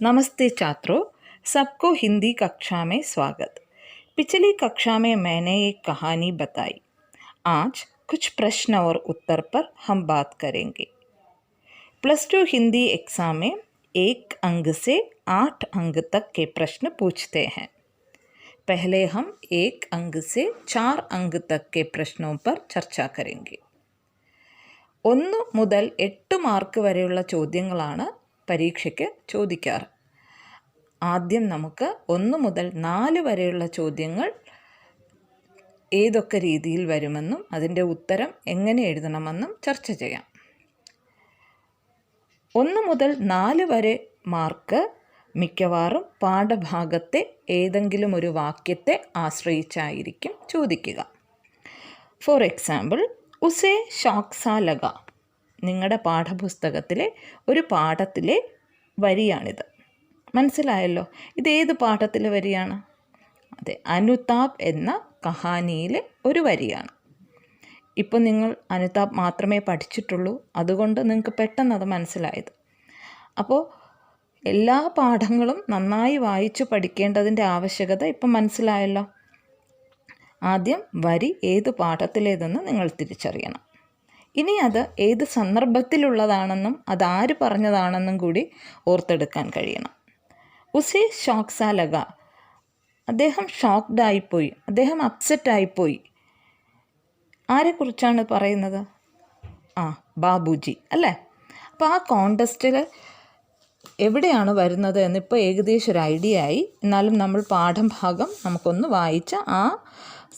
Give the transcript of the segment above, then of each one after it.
नमस्ते छात्रों, सबको हिंदी कक्षा में स्वागत। पिछली कक्षा में मैंने एक कहानी बताई। आज कुछ प्रश्न और उत्तर पर हम बात करेंगे। +2 हिंदी एग्ज़ाम में 1 अंक से 8 अंक तक के प्रश्न पूछते हैं। पहले हम 1 अंक से 4 अंक तक के प्रश्नों पर चर्चा करेंगे। 1 മുതൽ 8 മാർക്ക് വരെയുള്ള ചോദ്യങ്ങളാണ് പരീക്ഷയ്ക്ക് ചോദിക്കാറ്. ആദ്യം നമുക്ക് 1 മുതൽ 4 വരെയുള്ള ചോദ്യങ്ങൾ ഏതൊക്കെ രീതിയിൽ വരുമെന്നും അതിൻ്റെ ഉത്തരം എങ്ങനെ എഴുതണമെന്നും ചർച്ച ചെയ്യാം. 1 മുതൽ 4 വരെ മാർക്ക് മിക്കവാറും പാഠഭാഗത്തെ ഏതെങ്കിലും ഒരു വാക്യത്തെ ആശ്രയിച്ചായിരിക്കും ചോദിക്കുക. ഫോർ എക്സാമ്പിൾ, ഉസേ ഷോക്ക് സാ ലഗ നിങ്ങളുടെ പാഠപുസ്തകത്തിലെ ഒരു പാഠത്തിലെ വരിയാണിത്. മനസ്സിലായല്ലോ, ഇതേത് പാഠത്തിലെ വരിയാണ്? അതെ, അനുതാപ് എന്ന കഹാനിയിലെ ഒരു വരിയാണ്. ഇപ്പോൾ നിങ്ങൾ അനുതാപ് മാത്രമേ പഠിച്ചിട്ടുള്ളൂ, അതുകൊണ്ട് നിങ്ങൾക്ക് പെട്ടെന്ന് അത് മനസ്സിലായത്. അപ്പോൾ എല്ലാ പാഠങ്ങളും നന്നായി വായിച്ചു പഠിക്കേണ്ടതിൻ്റെ ആവശ്യകത ഇപ്പം മനസ്സിലായല്ലോ. ആദ്യം വരി ഏത് പാഠത്തിലേതെന്ന് നിങ്ങൾ തിരിച്ചറിയണം. ഇനി അത് ഏത് സന്ദർഭത്തിലുള്ളതാണെന്നും അതാര് പറഞ്ഞതാണെന്നും കൂടി ഓർത്തെടുക്കാൻ കഴിയണം. ഉസേ ഷോക്ക് സാ ലഗ, അദ്ദേഹം ഷോക്ക്ഡായിപ്പോയി, അദ്ദേഹം അപ്സെറ്റായിപ്പോയി. ആരെക്കുറിച്ചാണ് പറയുന്നത്? ബാബുജി അല്ലേ? അപ്പോൾ ആ കോണ്ടസ്റ്റിൽ എവിടെയാണ് വരുന്നത് എന്നിപ്പോൾ ഏകദേശം ഒരു ഐഡിയ ആയി. എന്നാലും നമ്മൾ പാഠഭാഗം നമുക്കൊന്ന് വായിച്ച ആ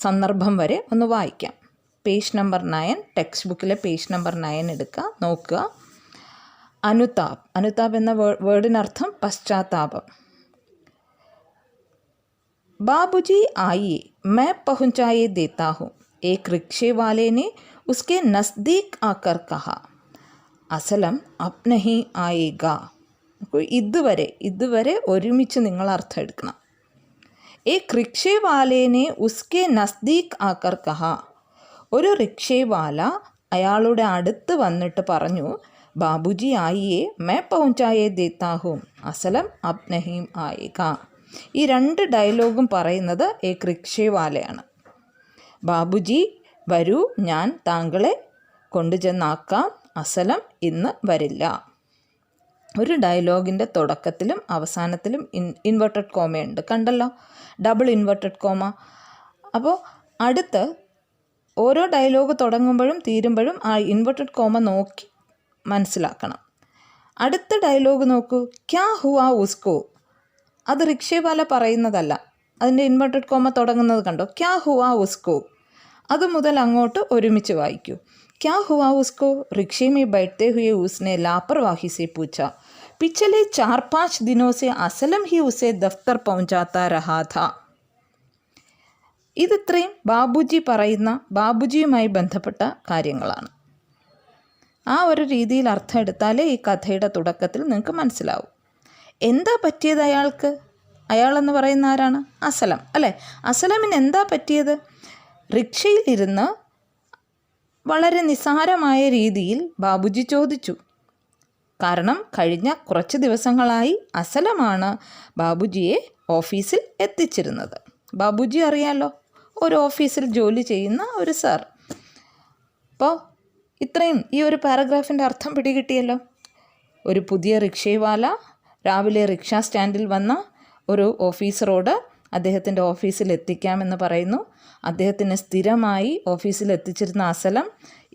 സന്ദർഭം വരെ ഒന്ന് വായിക്കാം. പേജ് നമ്പർ 9, ടെക്സ്റ്റ് ബുക്കിലെ പേജ് നമ്പർ 9 എടുക്കുക, നോക്കുക. അനുതാപ്, അനുതാപ് എന്ന വേർഡിനർത്ഥം പശ്ചാത്താപം. बाबूजी आइए, मैं पहुंचाए देता हूँ, एक रिक्शे वाले ने उसके नज़दीक आकर कहा. അസലം അബ് നഹി ആയേഗ. ഇതുവരെ ഒരുമിച്ച് നിങ്ങൾ അർത്ഥം എടുക്കണം. एक रिक्शे वाले ने उसके नज़दीक आकर कहा. ഒരു റിക്ഷേവാല അയാളുടെ അടുത്ത് വന്നിട്ട് പറഞ്ഞു, ബാബുജി ആയിയെ മേ പहुंचाए देता हूँ, അസലം അബ് നഹി ആയേഗ. ഈ 2 ഡയലോഗും പറയുന്നത് ഏക് റിക്ഷേവാലയാണ്. ബാബുജി വരൂ, ഞാൻ താങ്കളെ കൊണ്ടുചെന്നാക്കാം, അസലം ഇന്ന് വരില്ല. ഒരു ഡയലോഗിൻ്റെ തുടക്കത്തിലും അവസാനത്തിലും ഇൻവെർട്ടഡ് കോമയുണ്ട്, കണ്ടല്ലോ, ഡബിൾ ഇൻവെർട്ടഡ് കോമ. അപ്പോൾ അടുത്ത് ഓരോ ഡയലോഗ് തുടങ്ങുമ്പോഴും തീരുമ്പോഴും ആ ഇൻവെർട്ടഡ് കോമ നോക്കി മനസ്സിലാക്കണം. അടുത്ത ഡയലോഗ് നോക്കൂ, ക്യാ ഹുവാ ഉസ്കോ. അത് റിക്ഷേവാല പറയുന്നതല്ല, അതിൻ്റെ ഇൻവെർട്ടഡ് കോമ തുടങ്ങുന്നത് കണ്ടോ, ക്യാ ഹുവാ ഉസ്കോ. അത് മുതൽ അങ്ങോട്ട് ഒരുമിച്ച് വായിക്കൂ. ക്യാ ഹുവാ ഉസ്കോ, റിക്ഷേ മേ ബൈഠത്തെ ഹുയെ ഉസ്നെ ലാപർവാഹി സെ പൂച്ച, പിछले 4-5 ദിനോं से असलം ഹി ഉസേ ദഫ്തർ പहुंचाता रहा था. ഇതിത്രയും ബാബുജി പറയുന്ന ബാബുജിയുമായി ബന്ധപ്പെട്ട കാര്യങ്ങളാണ്. ആ ഒരു രീതിയിൽ അർത്ഥം എടുത്താലേ ഈ കഥയുടെ തുടക്കത്തിൽ നിങ്ങൾക്ക് മനസ്സിലാവും. എന്താ പറ്റിയത് അയാൾക്ക്? അയാളെന്ന് പറയുന്ന ആരാണ്? അസലം അല്ലേ? അസലമിന് എന്താ പറ്റിയത്? റിക്ഷയിലിരുന്ന് വളരെ നിസ്സാരമായ രീതിയിൽ ബാബുജി ചോദിച്ചു. കാരണം കഴിഞ്ഞ കുറച്ച് ദിവസങ്ങളായി അസലമാണ് ബാബുജിയെ ഓഫീസിൽ എത്തിച്ചിരുന്നത്. ബാബുജി അറിയാലോ, ഒരു ഓഫീസിൽ ജോലി ചെയ്യുന്ന ഒരു സാർ. അപ്പോൾ ഇത്രയും ഈ ഒരു പാരഗ്രാഫിൻ്റെ അർത്ഥം പിടികിട്ടിയല്ലോ. ഒരു പുതിയ റിക്ഷേവാല രാവിലെ റിക്ഷ സ്റ്റാൻഡിൽ വന്ന ഒരു ഓഫീസറോട് അദ്ദേഹത്തിൻ്റെ ഓഫീസിൽ എത്തിക്കാമെന്ന് പറയുന്നു. അദ്ദേഹത്തിന് സ്ഥിരമായി ഓഫീസിൽ എത്തിച്ചിരുന്ന അസലം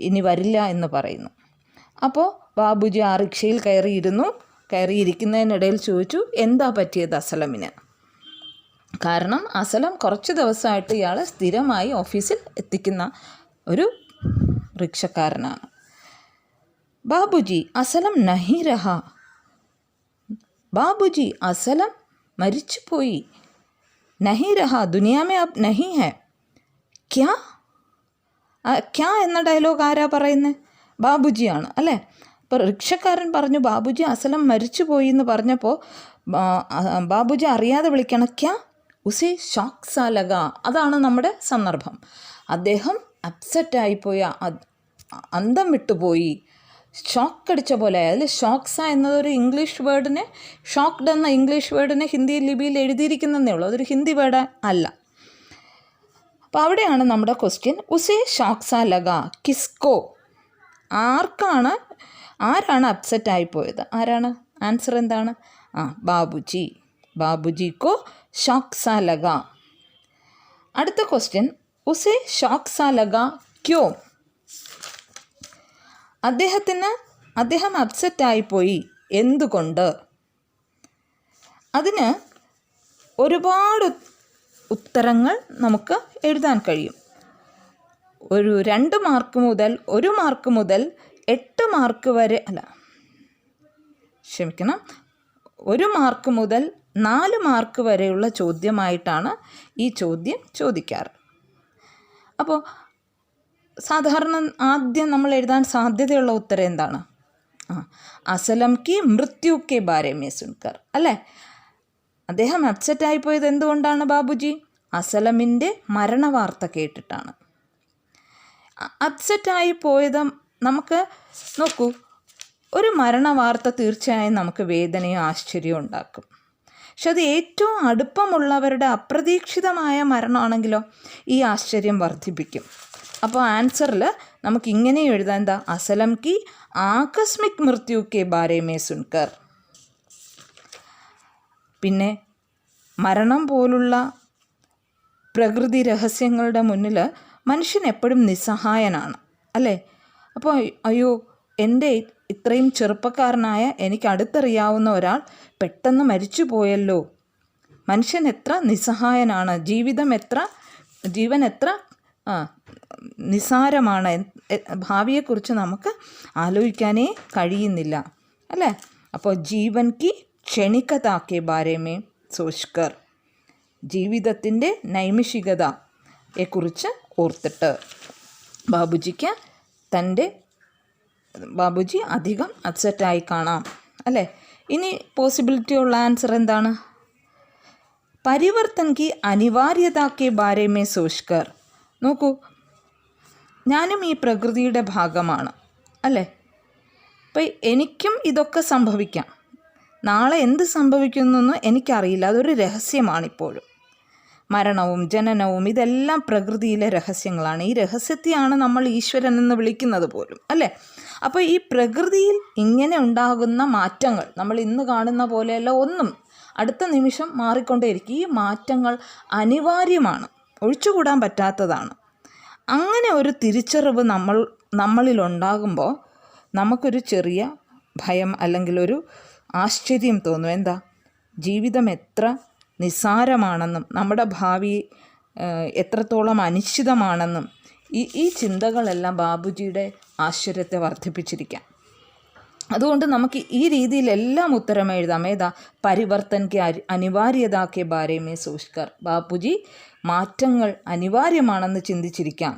ഇനി വരില്ല എന്ന് പറയുന്നു. അപ്പോൾ ബാബുജി ആ റിക്ഷയിൽ കയറിയിരിക്കുന്നതിനിടയിൽ ചോദിച്ചു, എന്താ പറ്റിയത് അസലമിന്? കാരണം അസലം കുറച്ച് ദിവസമായിട്ട് ഇയാളെ സ്ഥിരമായി ഓഫീസിൽ എത്തിക്കുന്ന ഒരു റിക്ഷക്കാരനാണ്. ബാബുജി അസലം നഹി രഹ. ബാബുജി അസലം മരിച്ചുപോയി. നഹി രഹ, ദുനിയാമേ അബ് നഹി ഹെ. ക്യാ ക്യാ എന്ന ഡയലോഗ് ആരാ പറയുന്നത്? ബാബുജിയാണ് അല്ലേ? അപ്പോൾ റിക്ഷക്കാരൻ പറഞ്ഞു ബാബുജി അസലം മരിച്ചുപോയി എന്ന് പറഞ്ഞപ്പോൾ ബാബുജി അറിയാതെ വിളിക്കണം, ക്യാ ഉസേ ഷോക്ക് സാ ലഗ. അതാണ് നമ്മുടെ സന്ദർഭം. അദ്ദേഹം അപ്സെറ്റായിപ്പോയി, അന്തം വിട്ടുപോയി. ഷോക്ക് അടിച്ച പോലെ. അതിൽ ഷോക്സ എന്നതൊരു ഇംഗ്ലീഷ് വേർഡിനെ, ഷോക്ക്ഡ് എന്ന ഇംഗ്ലീഷ് വേർഡിനെ ഹിന്ദി ലിപിയിൽ എഴുതിയിരിക്കുന്നതേ ഉള്ളൂ, അതൊരു ഹിന്ദി വേർഡ് അല്ല. അപ്പോൾ അവിടെയാണ് നമ്മുടെ ക്വസ്റ്റ്യൻ. ഉസേ ഷോക്സ ലഗ കിസ്കോ, ആരാണ് അപ്സെറ്റായി പോയത്? ആരാണ്? ആൻസർ എന്താണ്? ബാബുജി. ബാബുജിക്കോ ഷോക്സ ലഗ. അടുത്ത ക്വസ്റ്റ്യൻ, ഉസേ ഷോക്സ ലഗ ക്യോ, അദ്ദേഹം അപ്സെറ്റായിപ്പോയി എന്തുകൊണ്ട്? അതിന് ഒരുപാട് ഉത്തരങ്ങൾ നമുക്ക് എഴുതാൻ കഴിയും. ഒരു 2 മാർക്ക് മുതൽ 1 മാർക്ക് മുതൽ 8 മാർക്ക് വരെ, 1 മാർക്ക് മുതൽ 4 മാർക്ക് വരെയുള്ള ചോദ്യമായിട്ടാണ് ഈ ചോദ്യം ചോദിക്കാറ്. അപ്പോൾ സാധാരണ ആദ്യം നമ്മൾ എഴുതാൻ സാധ്യതയുള്ള ഉത്തരം എന്താണ്? അസലം കി മൃത്യു കെ ബാരെ മേ സുൻകർ, അല്ലേ? അദ്ദേഹം അപ്സെറ്റായി പോയത് എന്തുകൊണ്ടാണ് ബാബുജി? അസലമിൻ്റെ മരണവാർത്ത കേട്ടിട്ടാണ്. അപ്സെറ്റായി പോയത് നമുക്ക് നോക്കൂ, ഒരു മരണവാർത്ത തീർച്ചയായും നമുക്ക് വേദനയും ആശ്ചര്യവും ഉണ്ടാക്കും. പക്ഷെ അത് ഏറ്റവും അടുപ്പമുള്ളവരുടെ അപ്രതീക്ഷിതമായ മരണമാണെങ്കിലോ ഈ ആശ്ചര്യം വർദ്ധിപ്പിക്കും. അപ്പോൾ ആൻസറിൽ നമുക്ക് ഇങ്ങനെ എഴുതാൻ, എന്താ? അസലം കി ആകസ്മിക് മൃത്യു കെ ബാരെ മേ സുൻകർ. പിന്നെ മരണം പോലുള്ള പ്രകൃതി രഹസ്യങ്ങളുടെ മുന്നിൽ മനുഷ്യൻ എപ്പോഴും നിസ്സഹായനാണ്, അല്ലേ? അപ്പോൾ അയ്യോ, എൻ്റെ ഇത്രയും ചെറുപ്പക്കാരനായ എനിക്ക് അടുത്തറിയാവുന്ന ഒരാൾ പെട്ടെന്ന് മരിച്ചു പോയല്ലോ. മനുഷ്യൻ എത്ര നിസ്സഹായനാണ്, ജീവൻ എത്ര നിസ്സാരമാണ്, ഭാവിയെക്കുറിച്ച് നമുക്ക് ആലോചിക്കാനേ കഴിയുന്നില്ല, അല്ലേ? അപ്പോൾ ജീവൻ കി ക്ഷണികതാക്കെ ബാരേമേ സോച്കർ, ജീവിതത്തിൻ്റെ നൈമിഷികതയെക്കുറിച്ച് ഓർത്തിട്ട് ബാബുജി അധികം അപ്സെറ്റായി കാണാം, അല്ലേ? ഇനി പോസിബിലിറ്റി ഉള്ള ആൻസർ എന്താണ്? പരിവർത്തൻ കി അനിവാര്യതാക്കെ ബാരേമേ സോച്കർ. നോക്കൂ, ഞാനും ഈ പ്രകൃതിയുടെ ഭാഗമാണ്, അല്ലേ? അപ്പം എനിക്കും ഇതൊക്കെ സംഭവിക്കാം. നാളെ എന്ത് സംഭവിക്കുന്നെന്ന് എനിക്കറിയില്ല, അതൊരു രഹസ്യമാണിപ്പോഴും. മരണവും ജനനവും ഇതെല്ലാം പ്രകൃതിയിലെ രഹസ്യങ്ങളാണ്. ഈ രഹസ്യത്തെയാണ് നമ്മൾ ഈശ്വരൻ എന്ന് വിളിക്കുന്നത് പോലും, അല്ലേ? അപ്പോൾ ഈ പ്രകൃതിയിൽ ഇങ്ങനെ ഉണ്ടാകുന്ന മാറ്റങ്ങൾ നമ്മൾ ഇന്ന് കാണുന്ന പോലെയല്ല, ഒന്നും അടുത്ത നിമിഷം മാറിക്കൊണ്ടേയിരിക്കും. ഈ മാറ്റങ്ങൾ അനിവാര്യമാണ്, ഒഴിച്ചുകൂടാൻ പറ്റാത്തതാണ്. അങ്ങനെ ഒരു തിരിച്ചറിവ് നമ്മളിലുണ്ടാകുമ്പോൾ നമുക്കൊരു ചെറിയ ഭയം അല്ലെങ്കിൽ ഒരു ആശ്ചര്യം തോന്നും. എന്താ? ജീവിതം എത്ര നിസ്സാരമാണെന്നും നമ്മുടെ ഭാവി എത്രത്തോളം അനിശ്ചിതമാണെന്നും ഈ ചിന്തകളെല്ലാം ബാബുജിയുടെ ആശ്ചര്യത്തെ വർദ്ധിപ്പിച്ചിരിക്കാം. അതുകൊണ്ട് നമുക്ക് ഈ രീതിയിലെല്ലാം ഉത്തരം എഴുതാം. ഏതാ? പരിവർത്തൻ കെ അനിവാര്യതാക്കെ ബാരേമേ സോച്കർ. ബാബുജി മാറ്റങ്ങൾ അനിവാര്യമാണെന്ന് ചിന്തിച്ചിരിക്കാം.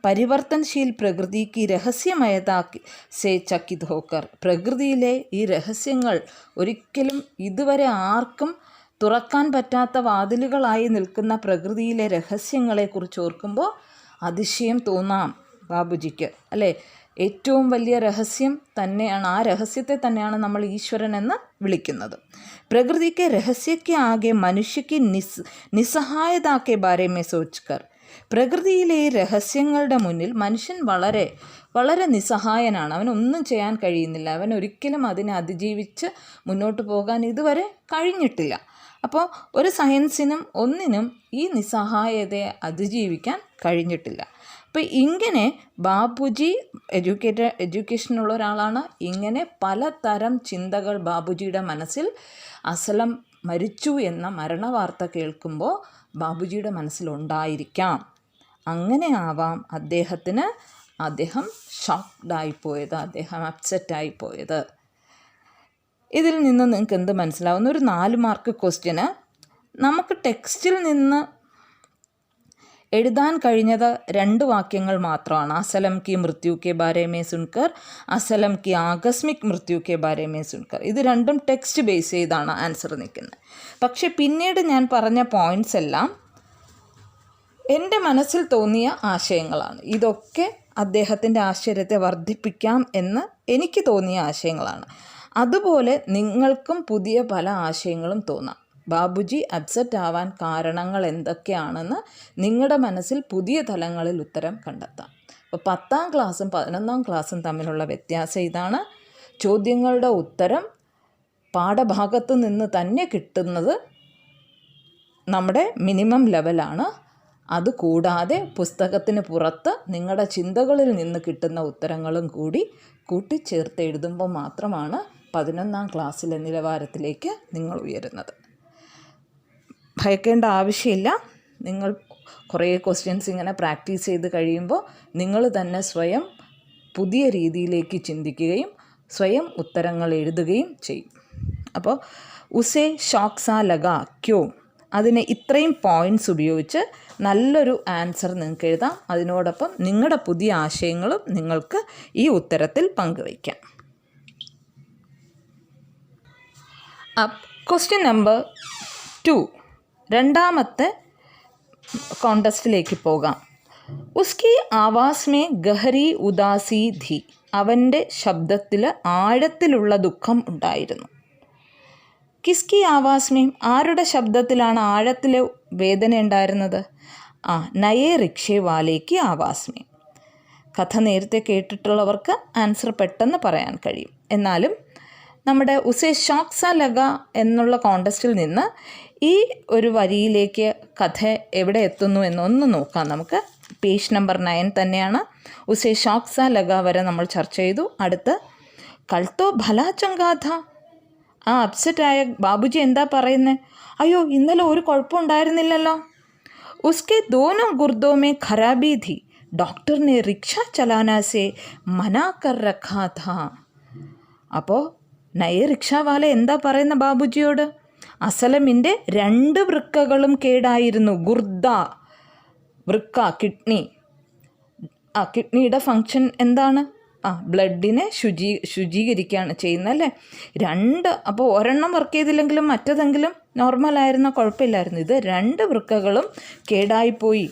പരിവർത്തൻശീൽ പ്രകൃതിക്ക് രഹസ്യമയതാക്കി സേ ചക്കിത് ഹോക്കർ. പ്രകൃതിയിലെ ഈ രഹസ്യങ്ങൾ ഒരിക്കലും ഇതുവരെ ആർക്കും തുറക്കാൻ പറ്റാത്ത വാതിലുകളായി നിൽക്കുന്ന പ്രകൃതിയിലെ രഹസ്യങ്ങളെക്കുറിച്ച് ഓർക്കുമ്പോൾ അതിശയം തോന്നാം ബാബുജിക്ക്, അല്ലേ? ഏറ്റവും വലിയ രഹസ്യം തന്നെയാണ്, ആ രഹസ്യത്തെ തന്നെയാണ് നമ്മൾ ഈശ്വരൻ എന്ന് വിളിക്കുന്നത്. പ്രകൃതിക്ക് രഹസ്യക്ക് ആകെ മനുഷ്യക്ക് നിസ്സഹായതാക്കെ ബാരേമേ സോച്കർ. പ്രകൃതിയിലെ ഈ രഹസ്യങ്ങളുടെ മുന്നിൽ മനുഷ്യൻ വളരെ വളരെ നിസ്സഹായനാണ്. അവനൊന്നും ചെയ്യാൻ കഴിയുന്നില്ല. അവൻ ഒരിക്കലും അതിനെ അതിജീവിച്ച് മുന്നോട്ട് പോകാൻ ഇതുവരെ കഴിഞ്ഞിട്ടില്ല. അപ്പോൾ ഒരു സയൻസിനും ഒന്നിനും ഈ നിസ്സഹായതയെ അതിജീവിക്കാൻ കഴിഞ്ഞിട്ടില്ല. അപ്പോൾ ഇങ്ങനെ ബാബുജി എഡ്യൂക്കേഷനുള്ള ഒരാളാണ്. ഇങ്ങനെ പലതരം ചിന്തകൾ ബാബുജിയുടെ മനസ്സിൽ അസലം മരിച്ചു എന്ന മരണവാർത്ത കേൾക്കുമ്പോൾ ബാബുജിയുടെ മനസ്സിലുണ്ടായിരിക്കാം. അങ്ങനെ ആവാം അദ്ദേഹം ഷോക്ക്ഡായിപ്പോയത്, അദ്ദേഹം അപ്സെറ്റായിപ്പോയത്. ഇതിൽ നിന്ന് നിങ്ങൾക്ക് എന്ത് മനസ്സിലാവുന്ന? ഒരു 4 മാർക്ക് ക്വസ്റ്റ്യന് നമുക്ക് ടെക്സ്റ്റിൽ നിന്ന് എഴുതാൻ കഴിഞ്ഞത് 2 വാക്യങ്ങൾ മാത്രമാണ്. അസലം കി മൃത്യു കെ ബാരേമേ സുൻകർ, അസലം കി ആകസ്മിക് മൃത്യു കെ ബാരേമേ സുൻകർ. ഇത് രണ്ടും ടെക്സ്റ്റ് ബേസ് ചെയ്താണ് ആൻസർ നിൽക്കുന്നത്. പക്ഷെ പിന്നീട് ഞാൻ പറഞ്ഞ പോയിൻറ്റ്സ് എല്ലാം എൻ്റെ മനസ്സിൽ തോന്നിയ ആശയങ്ങളാണ്. ഇതൊക്കെ അദ്ദേഹത്തിൻ്റെ ആശ്ചര്യത്തെ വർദ്ധിപ്പിക്കാം എന്ന് എനിക്ക് തോന്നിയ ആശയങ്ങളാണ്. അതുപോലെ നിങ്ങൾക്കും പുതിയ പല ആശയങ്ങളും തോന്നാം. ബാബുജി അപ്സെറ്റ് ആവാൻ കാരണങ്ങൾ എന്തൊക്കെയാണെന്ന് നിങ്ങളുടെ മനസ്സിൽ പുതിയ തലങ്ങളിൽ ഉത്തരം കണ്ടെത്താം. അപ്പോൾ 10ാം ക്ലാസ്സും 11ാം ക്ലാസ്സും തമ്മിലുള്ള വ്യത്യാസം ഇതാണ്. ചോദ്യങ്ങളുടെ ഉത്തരം പാഠഭാഗത്ത് നിന്ന് തന്നെ കിട്ടുന്നത് നമ്മുടെ മിനിമം ലെവലാണ്. അതുകൂടാതെ പുസ്തകത്തിന് പുറത്ത് നിങ്ങളുടെ ചിന്തകളിൽ നിന്ന് കിട്ടുന്ന ഉത്തരങ്ങളും കൂടി കൂട്ടിച്ചേർത്ത് എഴുതുമ്പോൾ മാത്രമാണ് 11ാം ക്ലാസ്സിലെ നിലവാരത്തിലേക്ക് നിങ്ങൾ ഉയരുന്നത്. ഭയക്കേണ്ട ആവശ്യമില്ല. നിങ്ങൾ കുറേ ക്വസ്റ്റ്യൻസ് ഇങ്ങനെ പ്രാക്ടീസ് ചെയ്ത് കഴിയുമ്പോൾ നിങ്ങൾ തന്നെ സ്വയം പുതിയ രീതിയിലേക്ക് ചിന്തിക്കുകയും സ്വയം ഉത്തരങ്ങൾ എഴുതുകയും ചെയ്യും. അപ്പോൾ ഉസേ ഷോക്ക് സാ ലഗാ ക്യോ, അതിന് ഇത്രയും പോയിൻറ്റ്സ് ഉപയോഗിച്ച് നല്ലൊരു ആൻസർ നിങ്ങൾക്ക് എഴുതാം. അതിനോടൊപ്പം നിങ്ങളുടെ പുതിയ ആശയങ്ങളും നിങ്ങൾക്ക് ഈ ഉത്തരത്തിൽ പങ്കുവയ്ക്കാം. ക്വസ്റ്റ്യൻ നമ്പർ 2, രണ്ടാമത്തെ കോണ്ടസ്റ്റിലേക്ക് പോകാം. ഉസ്കി ആവാസ് മേ ഗഹരി ഉദാസി ധി, അവൻ്റെ ശബ്ദത്തിൽ ആഴത്തിലുള്ള ദുഃഖം ഉണ്ടായിരുന്നു. കിസ്കി ആവാസ് മേ, ആരുടെ ശബ്ദത്തിലാണ് ആഴത്തിലെ വേദന ഉണ്ടായിരുന്നത്? നയേ റിക്ഷേ വാലേക്ക് ആവാസ് മേ. കഥ നേരത്തെ കേട്ടിട്ടുള്ളവർക്ക് ആൻസർ പെട്ടെന്ന് പറയാൻ കഴിയും. എന്നാലും നമ്മുടെ ഉസേ ഷോക്ക് സാ ലഗ എന്നുള്ള കോണ്ടസ്റ്റിൽ നിന്ന് ഈ ഒരു വരിയിലേക്ക് കഥ എവിടെ എത്തുന്നു എന്നൊന്ന് നോക്കാം നമുക്ക്. പേജ് നമ്പർ 9 തന്നെയാണ്. ഉസേ ഷോക്ക് സാ ലഗ വരെ നമ്മൾ ചർച്ച ചെയ്തു. അടുത്ത് കൾത്തോ ഭലാ ചങ്കാഥ, അപ്സെറ്റായ ബാബുജി എന്താ പറയുന്നത്? അയ്യോ, ഇന്നലെ ഒരു കുഴപ്പമുണ്ടായിരുന്നില്ലല്ലോ. ഉസ്കെ ദോനോ ഗുർദോ മേ ഖരാബി ഥി, ഡോക്ടർ ने रिक्शा चलाना से मना कर रखा था. അപ്പോൾ നയ റിക്ഷാവാല എന്താ പറയുന്ന ബാബുജിയോട്? അസലമിൻ്റെ 2 വൃക്കകളും കേടായിരുന്നു. ഗുർദ, വൃക്ക, കിഡ്നി. കിഡ്നിയുടെ ഫങ്ഷൻ എന്താണ്? ബ്ലഡിനെ ശുചീകരിക്കുകയാണ് ചെയ്യുന്നത് അല്ലേ? 2, അപ്പോൾ ഒരെണ്ണം വർക്ക് ചെയ്തില്ലെങ്കിലും മറ്റതെങ്കിലും നോർമലായിരുന്ന കുഴപ്പമില്ലായിരുന്നു. ഇത് 2 വൃക്കകളും കേടായിപ്പോയി.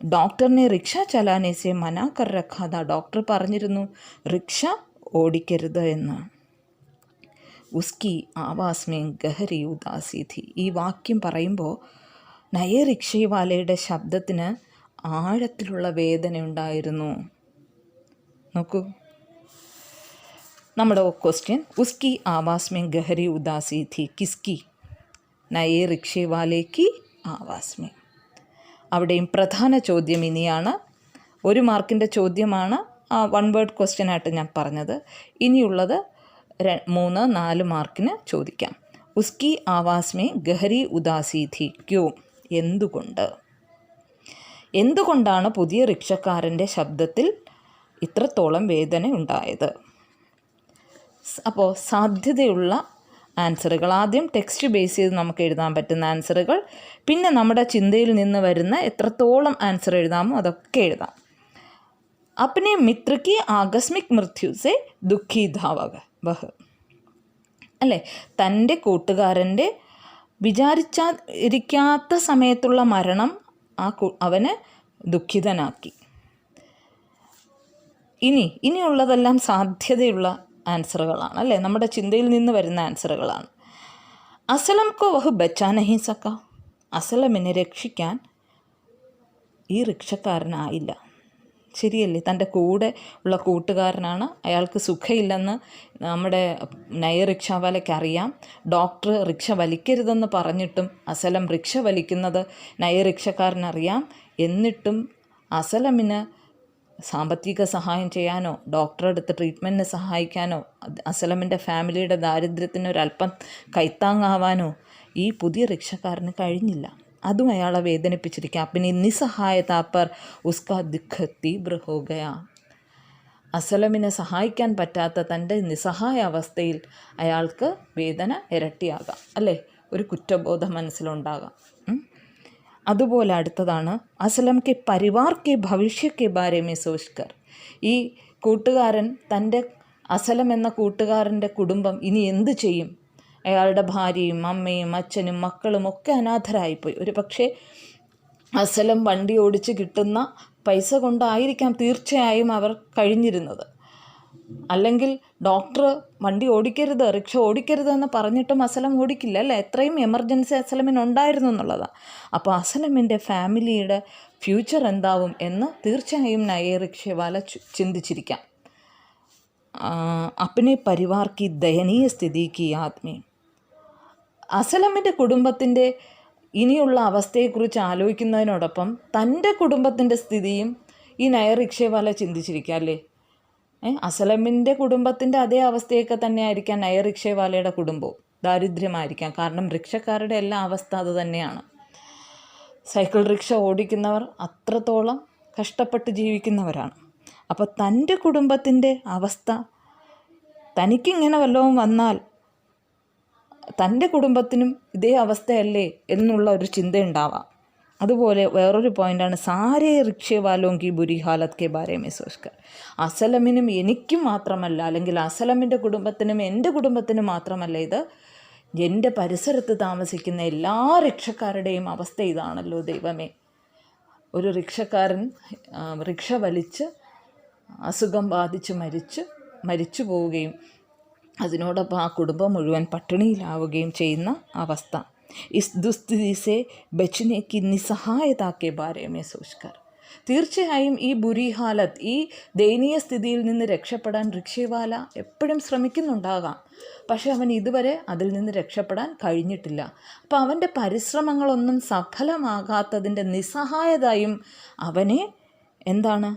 ഡോക്ടറിനെ റിക്ഷ ചലാനേസെ മനാ കർ രഖാ ഥാ, ഡോക്ടർ പറഞ്ഞിരുന്നു റിക്ഷ ഓടിക്കരുത് എന്ന്. ഉസ്കി ആവാസ് മേ ഗഹരി ഉദാസി ഥി, ഈ വാക്യം പറയുമ്പോൾ നയ റിക്ഷവാലയുടെ ശബ്ദത്തിന് ആഴത്തിലുള്ള വേദന ഉണ്ടായിരുന്നു. നോക്കൂ, നമ്മുടെ question ഉസ്കി Awas may ഗഹരി ഉദാസി ഥി കിസ്കി, Naye റിക്ഷവാലേക്ക് Awas may. അവിടെയും പ്രധാന ചോദ്യം ഇനിയാണ്. 1 മാർക്കിൻ്റെ ചോദ്യമാണ് 1 വേർഡ് ക്വസ്റ്റ്യൻ ആയിട്ട് ഞാൻ പറഞ്ഞത്. ഇനിയുള്ളത് 3, 4 മാർക്കിന് ചോദിക്കാം. ഉസ്കി ആവാസ് മേ ഗഹരി ഉദാസി ഥി ക്യോ, എന്തുകൊണ്ടാണ് പുതിയ റിക്ഷക്കാരൻ്റെ ശബ്ദത്തിൽ ഇത്രത്തോളം വേദന ഉണ്ടായത്? അപ്പോൾ സാധ്യതയുള്ള ആൻസറുകൾ, ആദ്യം ടെക്സ്റ്റ് ബേസ് ചെയ്ത് നമുക്ക് എഴുതാൻ പറ്റുന്ന ആൻസറുകൾ, പിന്നെ നമ്മുടെ ചിന്തയിൽ നിന്ന് വരുന്ന എത്രത്തോളം ആൻസർ എഴുതാമോ അതൊക്കെ എഴുതാം. അപ്നെ മിത്ര കി ആകസ്മിക് മൃത്യു സെ ദുഃഖി വഹ്, അല്ലേ? തൻ്റെ കൂട്ടുകാരൻ്റെ വിചാരിക്കാത്ത സമയത്തുള്ള മരണം അവനെ ദുഃഖിതനാക്കി. ഇനിയുള്ളതെല്ലാം സാധ്യതയുള്ള ആൻസറുകളാണ് അല്ലേ? നമ്മുടെ ചിന്തയിൽ നിന്ന് വരുന്ന ആൻസറുകളാണ്. അസലം കോ വഹ് ബച്ചാ നഹീ സക്ക, അസലമിനെ രക്ഷിക്കാൻ ഈ റിക്ഷക്കാരനായില്ല. ശരിയല്ലേ? തൻ്റെ കൂടെ ഉള്ള കൂട്ടുകാരനാണ്, അയാൾക്ക് സുഖമില്ലെന്ന് നമ്മുടെ നയ റിക്ഷാവാലയ്ക്ക് അറിയാം. ഡോക്ടർ റിക്ഷ വലിക്കരുതെന്ന് പറഞ്ഞിട്ടും അസലം റിക്ഷ വലിക്കുന്നത് നയ റിക്ഷക്കാരനറിയാം. എന്നിട്ടും അസലമിന് സാമ്പത്തിക സഹായം ചെയ്യാനോ ഡോക്ടറെ അടുത്ത് ട്രീറ്റ്മെൻറ്റിന് സഹായിക്കാനോ അസലമിൻ്റെ ഫാമിലിയുടെ ദാരിദ്ര്യത്തിന് ഒരല്പം കൈത്താങ്ങാവാനോ ഈ പുതിയ റിക്ഷക്കാരന് കഴിഞ്ഞില്ല. അതും അയാളെ വേദനിപ്പിച്ചിരിക്കുക. പിന്നെ നിസ്സഹായത പർ ഉസ്കാ ദുഃഖ തീവ്ര ഹോ ഗയാ, അസലമിനെ സഹായിക്കാൻ പറ്റാത്ത തൻ്റെ നിസ്സഹായ അവസ്ഥയിൽ അയാൾക്ക് വേദന ഇരട്ടിയാകാം അല്ലേ? ഒരു കുറ്റബോധം മനസ്സിലുണ്ടാകാം. അതുപോലെ അടുത്തതാണ് Azlan K Parivar K ഭവിഷ്യ K Bare may സോച്ച് കർ, ഈ കൂട്ടുകാരൻ തൻ്റെ അസലം എന്ന കൂട്ടുകാരൻ്റെ കുടുംബം ഇനി എന്ത് ചെയ്യും? അയാളുടെ ഭാര്യയും അമ്മയും അച്ഛനും മക്കളും ഒക്കെ അനാഥരായിപ്പോയി. ഒരു പക്ഷേ അസലം വണ്ടി ഓടിച്ച് കിട്ടുന്ന പൈസ കൊണ്ടായിരിക്കാം തീർച്ചയായും അവർ കഴിഞ്ഞിരുന്നത്. അല്ലെങ്കിൽ ഡോക്ടർ വണ്ടി ഓടിക്കരുത്, റിക്ഷ ഓടിക്കരുത് എന്ന് പറഞ്ഞിട്ടും അസലം ഓടിക്കില്ല അല്ലേ? എത്രയും എമർജൻസി അസലമിന് ഉണ്ടായിരുന്നു എന്നുള്ളതാണ്. അപ്പോൾ അസലമിൻ്റെ ഫാമിലിയുടെ ഫ്യൂച്ചർ എന്താവും എന്ന് തീർച്ചയായും നയ റിക്ഷവാല ചിന്തിച്ചിരിക്കാം. അപ്പനെ പരിവാർ കി ദയനീയ സ്ഥിതിക്ക് ആദ്മി, അസലമിൻ്റെ കുടുംബത്തിൻ്റെ ഇനിയുള്ള അവസ്ഥയെക്കുറിച്ച് ആലോചിക്കുന്നതിനോടൊപ്പം തൻ്റെ കുടുംബത്തിൻ്റെ സ്ഥിതിയും ഈ നയ റിക്ഷവാല ചിന്തിച്ചിരിക്കുക അല്ലേ? അസലമിൻ്റെ കുടുംബത്തിൻ്റെ അതേ അവസ്ഥയൊക്കെ തന്നെയായിരിക്കാം നയ റിക്ഷവാലയുടെ കുടുംബവും. ദാരിദ്ര്യമായിരിക്കാം. കാരണം റിക്ഷക്കാരുടെ എല്ലാ അവസ്ഥ അത് തന്നെയാണ്. സൈക്കിൾ റിക്ഷ ഓടിക്കുന്നവർ അത്രത്തോളം കഷ്ടപ്പെട്ട് ജീവിക്കുന്നവരാണ്. അപ്പോൾ തൻ്റെ കുടുംബത്തിൻ്റെ അവസ്ഥ, തനിക്കിങ്ങനെ വല്ലതും വന്നാൽ തൻ്റെ കുടുംബത്തിനും ഇതേ അവസ്ഥയല്ലേ എന്നുള്ള ഒരു ചിന്തയുണ്ടാവാം. അതുപോലെ വേറൊരു പോയിൻ്റാണ് സാരേ റിക്ഷവാലോങ്കി ബുരി ഹാലത് കെ ബാരെ മേ സോച്ച്കർ, അസലമിനും എനിക്കും മാത്രമല്ല, അല്ലെങ്കിൽ അസലമിൻ്റെ കുടുംബത്തിനും എൻ്റെ കുടുംബത്തിനും മാത്രമല്ല, ഇത് എൻ്റെ പരിസരത്ത് താമസിക്കുന്ന എല്ലാ റിക്ഷക്കാരുടെയും അവസ്ഥ ഇതാണല്ലോ ദൈവമേ. ഒരു റിക്ഷക്കാരൻ റിക്ഷ വലിച്ച് അസുഖം ബാധിച്ച് മരിച്ചു പോവുകയും അതിനോടൊപ്പം ആ കുടുംബം മുഴുവൻ പട്ടിണിയിലാവുകയും ചെയ്യുന്ന അവസ്ഥ. ഇസ് ദുസ്ഥിതി സെ ബച്നെ കി നിസ്സഹായത കെ ബാരെ മേ സോച്ച്കർ, തീർച്ചയായും ഈ ബുരി ഹാലത്ത്, ഈ ദയനീയ സ്ഥിതിയിൽ നിന്ന് രക്ഷപ്പെടാൻ റിക്ഷവാല എപ്പോഴും ശ്രമിക്കുന്നുണ്ടാകാം. പക്ഷെ അവൻ ഇതുവരെ അതിൽ നിന്ന് രക്ഷപ്പെടാൻ കഴിഞ്ഞിട്ടില്ല. അപ്പോൾ അവൻ്റെ പരിശ്രമങ്ങളൊന്നും സഫലമാകാത്തതിൻ്റെ നിസ്സഹായതയും അവനെ എന്താണ്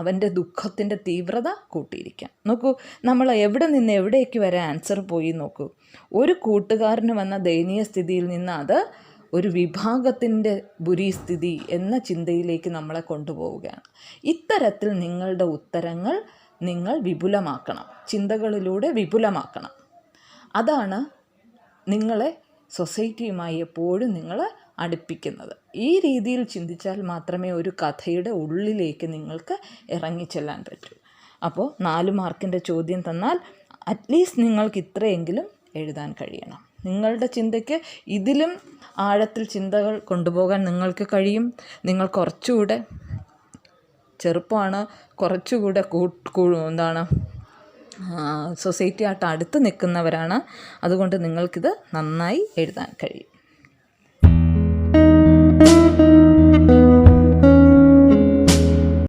അവൻ്റെ ദുഃഖത്തിൻ്റെ തീവ്രത കൂട്ടിയിരിക്കാം. നോക്കൂ, നമ്മൾ എവിടെ നിന്ന് എവിടേക്ക് വരെ ആൻസർ പോയി നോക്കൂ. ഒരു കൂട്ടുകാരന് വന്ന ദയനീയ സ്ഥിതിയിൽ നിന്ന് അത് ഒരു വിഭാഗത്തിൻ്റെ ബുരിസ്ഥിതി എന്ന ചിന്തയിലേക്ക് നമ്മളെ കൊണ്ടുപോവുകയാണ്. ഇത്തരത്തിൽ നിങ്ങളുടെ ഉത്തരങ്ങൾ നിങ്ങൾ വിപുലമാക്കണം, ചിന്തകളിലൂടെ വിപുലമാക്കണം. അതാണ് നിങ്ങളെ സൊസൈറ്റിയുമായി എപ്പോഴും നിങ്ങൾ അടുപ്പിക്കുന്നത്. ഈ രീതിയിൽ ചിന്തിച്ചാൽ മാത്രമേ ഒരു കഥയുടെ ഉള്ളിലേക്ക് നിങ്ങൾക്ക് ഇറങ്ങിച്ചെല്ലാൻ പറ്റൂ. അപ്പോൾ 4 മാർക്കിൻ്റെ ചോദ്യം തന്നാൽ അറ്റ്ലീസ്റ്റ് നിങ്ങൾക്ക് ഇത്രയെങ്കിലും എഴുതാൻ കഴിയണം. നിങ്ങളുടെ ചിന്തയ്ക്ക് ഇതിലും ആഴത്തിൽ ചിന്തകൾ കൊണ്ടുപോകാൻ നിങ്ങൾക്ക് കഴിയും. നിങ്ങൾ കുറച്ചുകൂടെ ചെറുപ്പമാണ്, കുറച്ചുകൂടെ സൊസൈറ്റിയായിട്ട് അടുത്ത് നിൽക്കുന്നവരാണ്. അതുകൊണ്ട് നിങ്ങൾക്കിത് നന്നായി എഴുതാൻ കഴിയും.